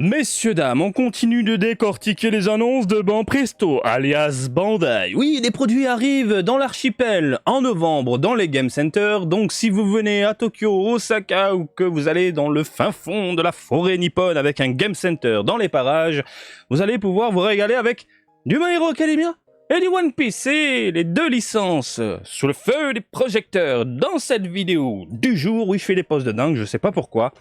Messieurs, dames, on continue de décortiquer les annonces de Banpresto, alias Bandai. Oui, des produits arrivent dans l'archipel en novembre dans les Game Center, donc si vous venez à Tokyo, Osaka ou que vous allez dans le fin fond de la forêt nippone avec un Game Center dans les parages, vous allez pouvoir vous régaler avec du My Hero Academia et du One Piece, et les deux licences sous le feu des projecteurs dans cette vidéo du jour. Oui, je fais des pauses de dingue, je sais pas pourquoi.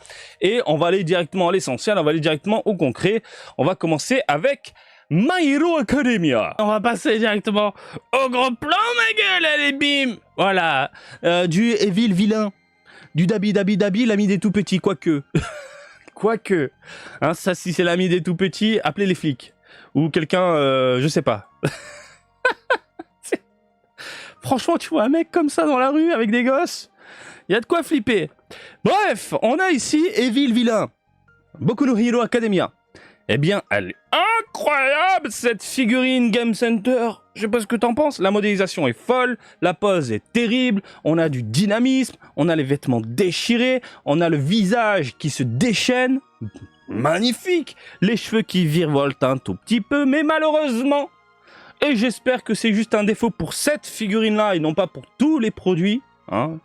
Et on va aller directement à l'essentiel, on va aller directement au concret. On va commencer avec My Hero Academia. On va passer directement au gros plan, ma gueule, allez bim. Voilà, du Evil vilain, du Dabi, l'ami des tout petits, quoique. Quoique. Hein, ça, si c'est l'ami des tout petits, appelez les flics. Ou quelqu'un, je sais pas. Franchement, tu vois un mec comme ça dans la rue avec des gosses, il y a de quoi flipper. Bref, on a ici Evil Villain, Boku no Hero Academia. Eh bien, elle est incroyable cette figurine Game Center. Je sais pas ce que t'en penses. La modélisation est folle, la pose est terrible, on a du dynamisme, on a les vêtements déchirés, on a le visage qui se déchaîne. Magnifique. Les cheveux qui virevoltent un tout petit peu, mais malheureusement... Et j'espère que c'est juste un défaut pour cette figurine-là et non pas pour tous les produits hein,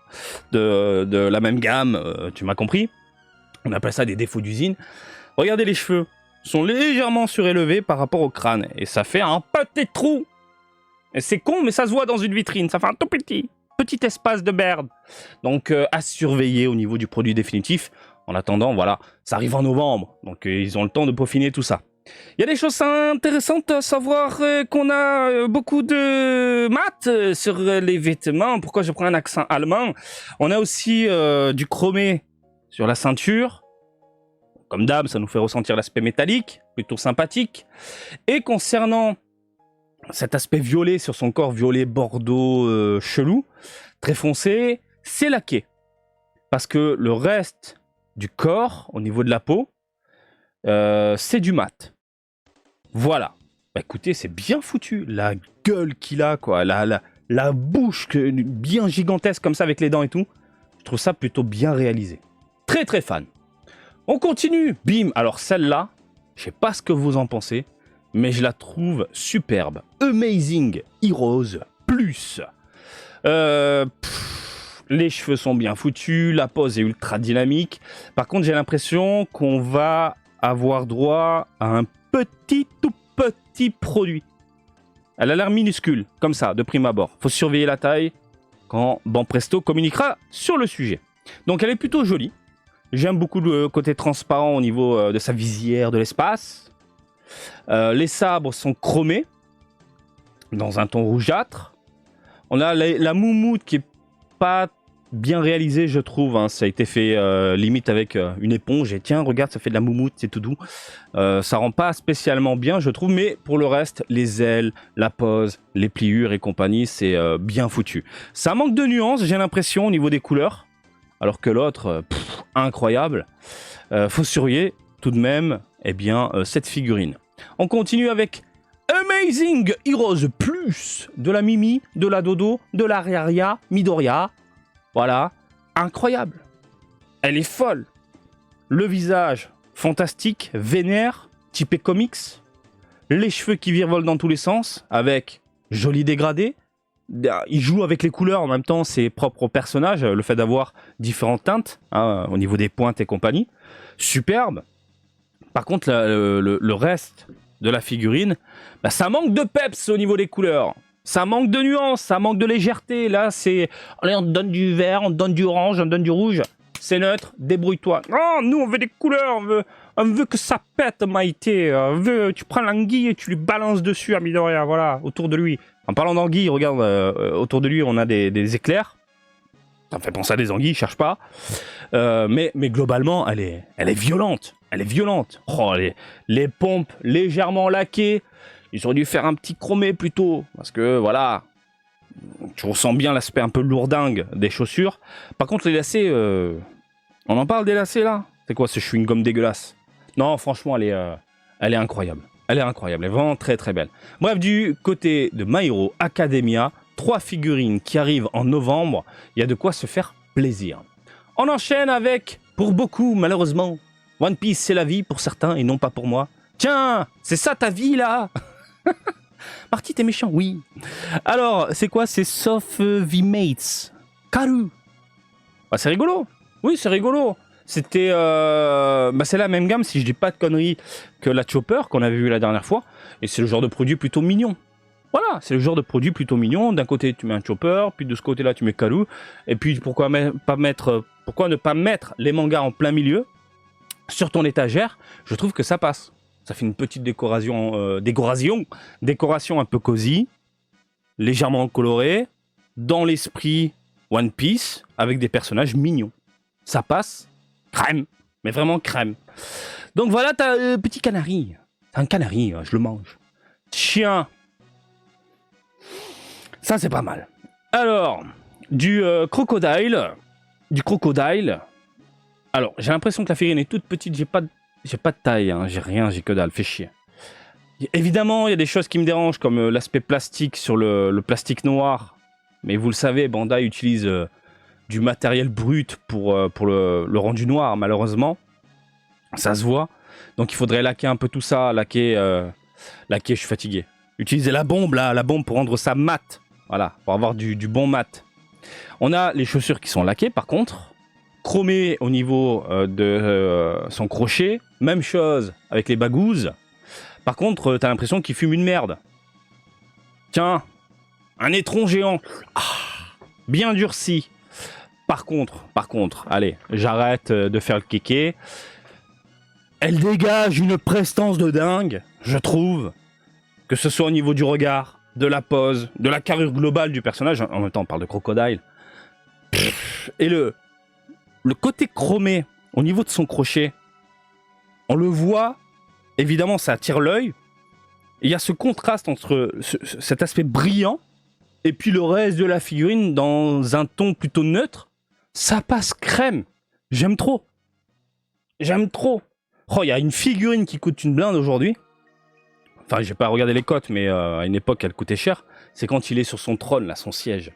de la même gamme, tu m'as compris. On appelle ça des défauts d'usine. Regardez, les cheveux sont légèrement surélevés par rapport au crâne et ça fait un petit trou. Et c'est con, mais ça se voit dans une vitrine, ça fait un tout petit espace de merde. Donc à surveiller au niveau du produit définitif. En attendant, voilà, ça arrive en novembre, donc ils ont le temps de peaufiner tout ça. Il y a des choses intéressantes à savoir qu'on a beaucoup de maths sur les vêtements. Pourquoi je prends un accent allemand? On a aussi du chromé sur la ceinture. Comme d'hab, ça nous fait ressentir l'aspect métallique, plutôt sympathique. Et concernant cet aspect violet sur son corps, violet bordeaux chelou, très foncé, c'est laqué. Parce que le reste du corps, au niveau de la peau, c'est du mat. Voilà. Bah, écoutez, c'est bien foutu. La gueule qu'il a, quoi. La bouche bien gigantesque comme ça avec les dents et tout. Je trouve ça plutôt bien réalisé. Très très fan. On continue. Bim. Alors celle-là, je sais pas ce que vous en pensez, mais je la trouve superbe. Amazing Heroes Plus. Les cheveux sont bien foutus. La pose est ultra dynamique. Par contre, j'ai l'impression qu'on va avoir droit à un tout petit produit. Elle a l'air minuscule, comme ça, de prime abord. Faut surveiller la taille quand Banpresto communiquera sur le sujet. Donc elle est plutôt jolie. J'aime beaucoup le côté transparent au niveau de sa visière de l'espace. Les sabres sont chromés, dans un ton rougeâtre. On a la moumoute qui est pas bien réalisé, je trouve. Hein. Ça a été fait limite avec une éponge. Et tiens, regarde, ça fait de la moumoute, c'est tout doux. Ça rend pas spécialement bien, je trouve. Mais pour le reste, les ailes, la pose, les pliures et compagnie, c'est bien foutu. Ça manque de nuances, j'ai l'impression, au niveau des couleurs. Alors que l'autre, incroyable. Faut surveiller tout de même cette figurine. On continue avec Amazing Heroes Plus de la Mimi, de la Dodo, de la Riaria, Midoriya. Voilà, incroyable. Elle est folle. Le visage, fantastique, vénère, typé comics. Les cheveux qui virevolent dans tous les sens, avec joli dégradé. Il joue avec les couleurs, en même temps, c'est propre au personnage, le fait d'avoir différentes teintes, hein, au niveau des pointes et compagnie. Superbe. Par contre, le reste de la figurine, bah, ça manque de peps au niveau des couleurs. Ça manque de nuances, ça manque de légèreté. Là, c'est... Allez, on te donne du vert, on te donne du orange, on te donne du rouge. C'est neutre, débrouille-toi. Non, nous, on veut des couleurs, on veut que ça pète, Maïté. Tu prends l'anguille et tu lui balances dessus à Midoriya, voilà, autour de lui. En parlant d'anguille, regarde, autour de lui, on a des éclairs. Ça me fait penser à des anguilles, cherche pas. Mais globalement, elle est violente. Elle est violente. Oh, les pompes légèrement laquées. Ils auraient dû faire un petit chromé plutôt, parce que voilà, tu ressens bien l'aspect un peu lourdingue des chaussures. Par contre, les lacets, on en parle des lacets là? C'est quoi ce chewing-gum dégueulasse? Non, franchement, elle est incroyable. Elle est incroyable, elle est vraiment très très belle. Bref, du côté de My Hero Academia, 3 figurines qui arrivent en novembre, il y a de quoi se faire plaisir. On enchaîne avec, pour beaucoup malheureusement, One Piece, c'est la vie pour certains et non pas pour moi. Tiens, c'est ça ta vie, là. Marty, t'es méchant, oui. Alors, c'est quoi? C'est Sauf V-Mates. Karu. Bah, c'est rigolo. Oui, c'est rigolo. C'était... c'est la même gamme, si je dis pas de conneries, que la Chopper qu'on avait vu la dernière fois. Et c'est le genre de produit plutôt mignon. Voilà, c'est le genre de produit plutôt mignon. D'un côté, tu mets un Chopper, puis de ce côté-là, tu mets Karu. Et puis, pourquoi ne pas mettre les mangas en plein milieu sur ton étagère? Je trouve que ça passe. Ça fait une petite décoration un peu cosy, légèrement colorée, dans l'esprit One Piece, avec des personnages mignons. Ça passe crème, mais vraiment crème. Donc voilà, t'as petit canari. C'est un canari, je le mange. Chien. Ça, c'est pas mal. Alors, du crocodile. Alors, j'ai l'impression que la figurine est toute petite. J'ai pas de taille, hein. J'ai rien, j'ai que dalle. Fait chier. Évidemment, il y a des choses qui me dérangent, comme l'aspect plastique sur le plastique noir. Mais vous le savez, Bandai utilise du matériel brut pour le rendu noir, malheureusement. Ça se voit. Donc il faudrait laquer un peu tout ça. Laquer, je suis fatigué. Utiliser la bombe, là, pour rendre ça mat. Voilà, pour avoir du bon mat. On a les chaussures qui sont laquées, par contre. Chromées au niveau de son crochet. Même chose avec les bagouses. Par contre, t'as l'impression qu'il fume une merde. Tiens, un étron géant. Ah, bien durci. Par contre, allez, j'arrête de faire le kéké. Elle dégage une prestance de dingue, je trouve. Que ce soit au niveau du regard, de la pose, de la carrure globale du personnage. En même temps, on parle de crocodile. Et le côté chromé au niveau de son crochet, on le voit. Évidemment, ça attire l'œil. Il y a ce contraste entre cet aspect brillant et puis le reste de la figurine dans un ton plutôt neutre. Ça passe crème. J'aime trop. Oh, il y a une figurine qui coûte une blinde aujourd'hui. Enfin, j'ai pas regardé les cotes, mais à une époque, elle coûtait cher. C'est quand il est sur son trône, là, son siège.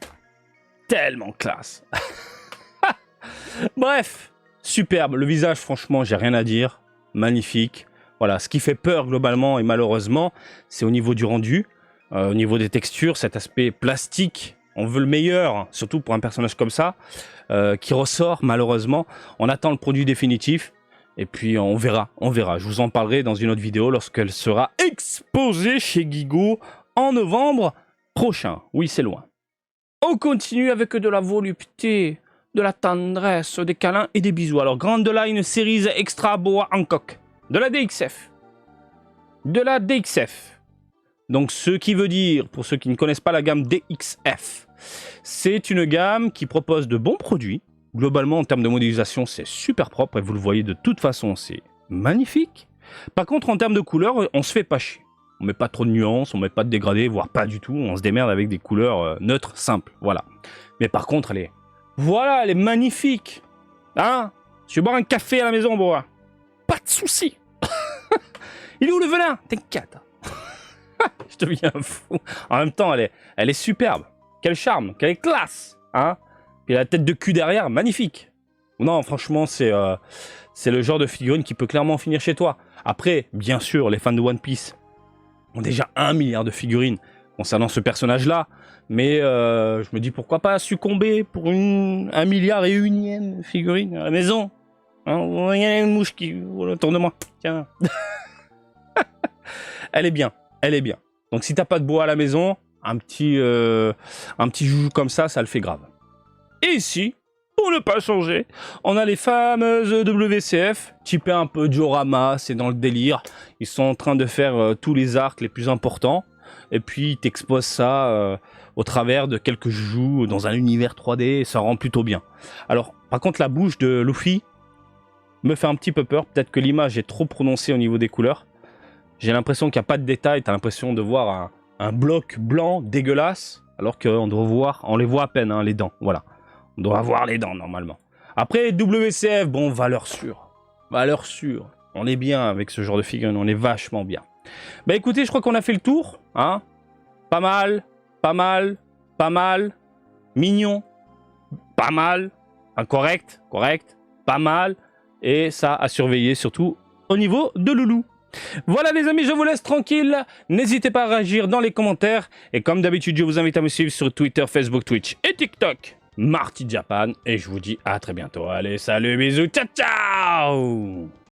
Tellement classe. Bref, superbe. Le visage, franchement, j'ai rien à dire. Magnifique. Voilà, ce qui fait peur globalement et malheureusement, c'est au niveau du rendu, au niveau des textures, cet aspect plastique. On veut le meilleur, surtout pour un personnage comme ça, qui ressort malheureusement. On attend le produit définitif et puis on verra. Je vous en parlerai dans une autre vidéo lorsqu'elle sera exposée chez Gigot en novembre prochain. Oui, c'est loin. On continue avec de la volupté, de la tendresse, des câlins et des bisous. Alors, Grand Line Series Extra Boa Hancock. De la DXF. Donc, ce qui veut dire, pour ceux qui ne connaissent pas la gamme DXF, c'est une gamme qui propose de bons produits. Globalement, en termes de modélisation, c'est super propre. Et vous le voyez de toute façon, c'est magnifique. Par contre, en termes de couleurs, on se fait pas chier. On met pas trop de nuances, on met pas de dégradés, voire pas du tout. On se démerde avec des couleurs neutres, simples. Voilà. Mais par contre, elle est magnifique. Hein? Je vais boire un café à la maison, bois. Pas de soucis. Il est où le venin? T'inquiète. Je deviens fou. En même temps, elle est superbe. Quel charme, quelle classe. Hein? Puis la tête de cul derrière, magnifique. Non, franchement, c'est le genre de figurine qui peut clairement finir chez toi. Après, bien sûr, les fans de One Piece ont déjà 1 milliard de figurines concernant ce personnage-là. Mais je me dis, pourquoi pas succomber pour 1 milliard et unième figurine à la maison? Hein, il y a une mouche qui vole autour de moi. Tiens. Elle est bien. Donc si t'as pas de bois à la maison, un petit joujou comme ça le fait grave. Et ici, pour ne pas changer, on a les fameuses WCF, typées un peu diorama, c'est dans le délire. Ils sont en train de faire tous les arcs les plus importants. Et puis ils t'exposent ça au travers de quelques joujoux dans un univers 3D, et ça rend plutôt bien. Alors, par contre, la bouche de Luffy me fait un petit peu peur. Peut-être que l'image est trop prononcée au niveau des couleurs. J'ai l'impression qu'il n'y a pas de détails. T'as l'impression de voir un bloc blanc dégueulasse, alors on les voit à peine, hein, les dents. Voilà. On doit avoir les dents, normalement. Après, WCF, bon, valeur sûre. On est bien avec ce genre de figurine. On est vachement bien. Bah écoutez, je crois qu'on a fait le tour. Hein, pas mal. Mignon. Pas mal. Correct. Pas mal. Et ça à surveiller surtout au niveau de Loulou. Voilà les amis, je vous laisse tranquille. N'hésitez pas à réagir dans les commentaires. Et comme d'habitude, je vous invite à me suivre sur Twitter, Facebook, Twitch et TikTok. Marty Japan. Et je vous dis à très bientôt. Allez, salut, bisous, ciao, ciao!